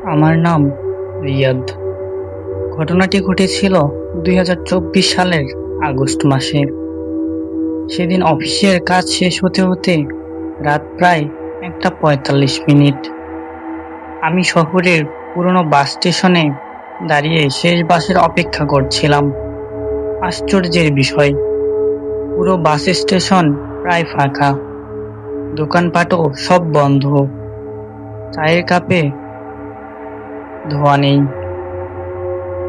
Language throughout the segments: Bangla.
আমার নাম রিয়াদ। ঘটনাটি ঘটেছিল 2024 সালের আগস্ট মাসে। সেদিন অফিসের কাজ শেষ হতে হতে রাত প্রায় 1:45। আমি শহরের পুরনো বাস স্টেশনে দাঁড়িয়ে শেষ বাসের অপেক্ষা করছিলাম। আশ্চর্যের বিষয়, পুরো বাস স্টেশন প্রায় ফাঁকা, দোকানপাটও সব বন্ধ, চায়ের কাপে ধোয়া নেই।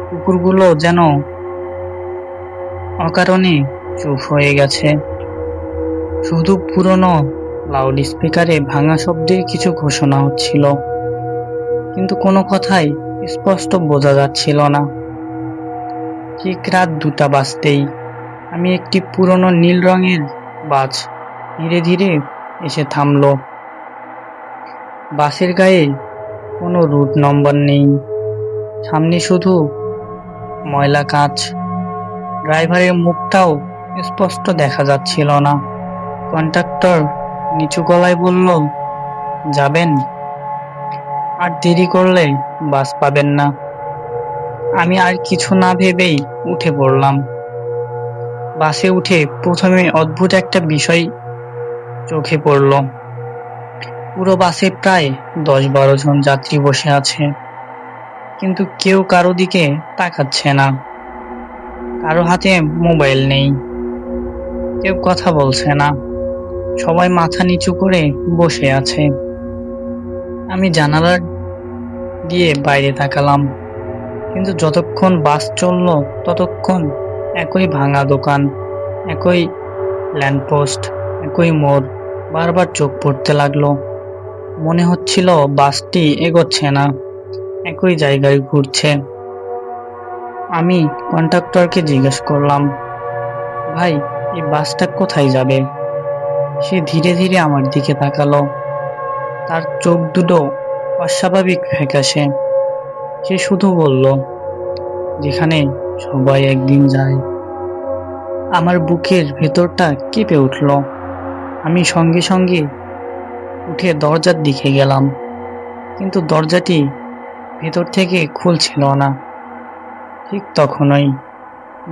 কুকুরগুলো যেন অকারণে চুপ হয়ে গেছে। শুধু পুরনো লাউড স্পিকারে ভাঙা শব্দে কিছু ঘোষণা হচ্ছিল, কিন্তু কোনো কথাই স্পষ্ট বোঝা যাচ্ছিল না। ঠিক রাত 2টা বাজতেই আমি একটি পুরনো নীল রঙের বাস ধীরে ধীরে এসে থামলো। বাসের গায়ে কোনো রুট নম্বর নেই, সামনে শুধু ময়লা কাঁচ। ড্রাইভারের মুখটাও স্পষ্ট দেখা যাচ্ছিল না। কন্ডাক্টর নিচু গলায় বলল, যাবেন? আর দেরি করলে বাস পাবেন না। আমি আর কিছু না ভেবেই উঠে পড়লাম। বাসে উঠে প্রথমে অদ্ভুত একটা বিষয় চোখে পড়ল। পুরো বাসে প্রায় 10-12 জন যাত্রী বসে আছে, কিন্তু কেউ কারো দিকে তাকাচ্ছে না। কারো হাতে মোবাইল নেই, কেউ কথা বলছে না, সবাই মাথা নিচু করে বসে আছে। আমি জানালা দিয়ে বাইরে তাকালাম, কিন্তু যতক্ষণ বাস চলল ততক্ষণ একই ভাঙা দোকান, একই ল্যাম্পপোস্ট, একই মোড় বারবার চোখ পড়তে লাগলো। মনে হচ্ছিল বাসটি এগোচ্ছে না, একই জায়গায় ঘুরছে। আমি কন্ডাক্টরকে জিজ্ঞেস করলাম, ভাই, এই বাসটা কোথায় যাবে? সে ধীরে ধীরে আমার দিকে তাকালো। তার চোখ দুটো অস্বাভাবিক ফ্যাকাশে। সে শুধু বলল, যেখানে সবাই একদিন যায়। আমার বুকের ভেতরটা কেঁপে উঠল। আমি সঙ্গে সঙ্গে উঠে দরজার দিকে গেলাম, কিন্তু দরজাটি ভেতর থেকে খুলছিল না। ঠিক তখনই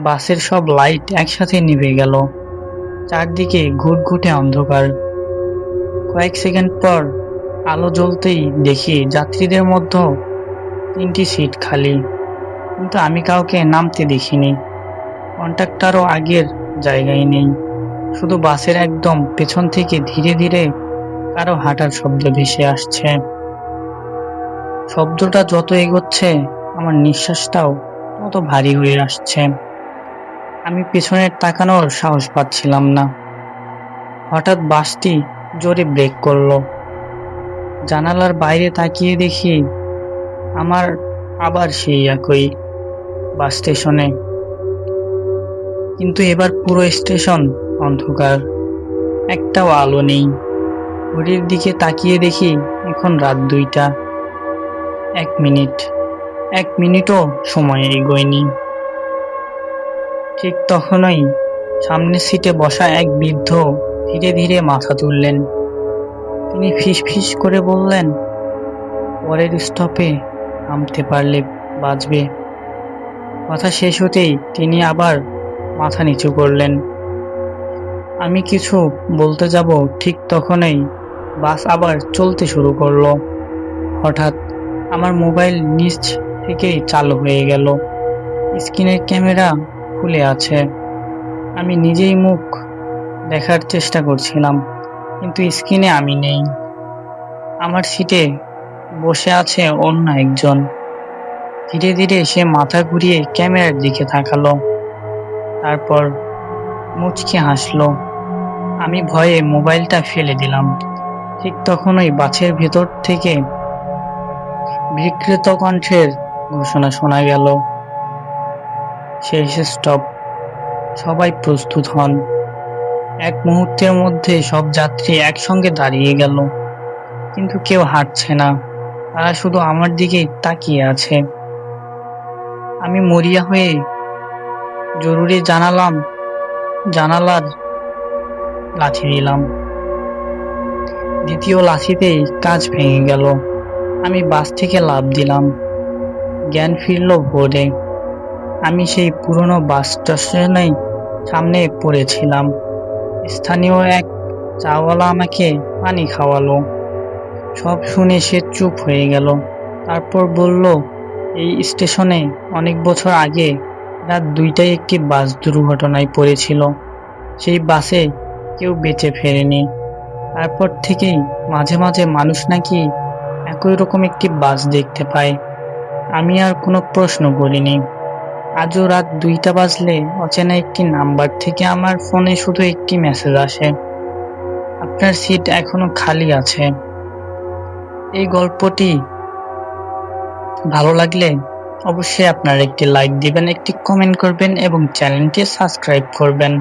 বাসের সব লাইট একসাথে নিভে গেল। চারদিকে ঘুটঘুটে অন্ধকার। কয়েক সেকেন্ড পর আলো জ্বলতেই দেখি যাত্রীদের মধ্যে 3টি সিট খালি, কিন্তু আমি কাউকে নামতে দেখিনি। কন্ডাক্টরও আগের জায়গায় নেই। শুধু বাসের একদম পেছন থেকে ধীরে ধীরে কারো হাঁটার শব্দ ভেসে আসছে। শব্দটা যত এগোচ্ছে আমার নিঃশ্বাসটাও তত ভারী হয়ে আসছে। আমি পেছনে তাকানোর সাহস পাচ্ছিলাম না। হঠাৎ বাসটি জোরে ব্রেক করলো। জানালার বাইরে তাকিয়ে দেখি আমার আবার সেই একই বাস স্টেশনে, কিন্তু এবার পুরো স্টেশন অন্ধকার, একটাও আলো নেই। ঘড়ির দিকে তাকিয়ে দেখি এখন রাত 2টা। 1 মিনিট, 1 মিনিটও সময় এগোয়নি। ঠিক তখনই সামনের সিটে বসা এক বৃদ্ধ ধীরে ধীরে মাথা তুললেন। তিনি ফিস ফিস করে বললেন, পরের স্টপে নামতে পারলে বাঁচবে। কথা শেষ হতেই তিনি আবার মাথা নিচু করলেন। আমি কিছু বলতে যাব, ঠিক তখনই বাস আবার চলতে শুরু করলো। হঠাৎ আমার মোবাইল নিচ থেকেই চালু হয়ে গেল। স্ক্রিনের ক্যামেরা খুলে আছে। আমি নিজেই মুখ দেখার চেষ্টা করছিলাম, কিন্তু স্ক্রিনে আমি নেই। আমার সিটে বসে আছে অন্য একজন। ধীরে ধীরে সে মাথা ঘুরিয়ে ক্যামেরার দিকে তাকালো, তারপর মুচকি হাসলো। আমি ভয়ে মোবাইলটা ফেলে দিলাম। ঠিক তখনই বাসের ভেতর থেকে বিকৃত কণ্ঠের ঘোষণা শোনা গেল, শেষ স্টপ, সবাই প্রস্তুত হন। এক মুহূর্তের মধ্যে সব যাত্রী একসঙ্গে দাঁড়িয়ে গেল, কিন্তু কেউ হাঁটছে না। তারা শুধু আমার দিকে তাকিয়ে আছে। আমি মরিয়া হয়ে জরুরি জানালার লাথি দিলাম। দ্বিতীয় লাথিতেই কাঁচ ভেঙে গেল। আমি বাস থেকে লাফ দিলাম। জ্ঞান ফিরল ভোরে। আমি সেই পুরনো বাস স্টেশনে সামনে পড়েছিলাম। স্থানীয় এক চাওয়ালা আমাকে পানি খাওয়ালো। সব শুনে সে চুপ হয়ে গেল। তারপর বলল, এই স্টেশনে অনেক বছর আগে রাত 2টায় একটি বাস দুর্ঘটনায় পড়েছিল। সেই বাসে কেউ বেঁচে ফেরেনি। তারপর থেকেই মাঝে মাঝে মানুষ নাকি একই রকম একটি বাস দেখতে পায়। আমি আর কোনো প্রশ্ন করিনি। আজও রাত 2টা বাজলে অচেনা একটি নাম্বার থেকে আমার ফোনে শুধু একটি মেসেজ আসে, আপনার সিট এখনো খালি আছে। এই গল্পটি ভালো লাগলে অবশ্যই আপনারা একটি লাইক দিবেন, একটি কমেন্ট করবেন এবং চ্যানেলটি সাবস্ক্রাইব করবেন।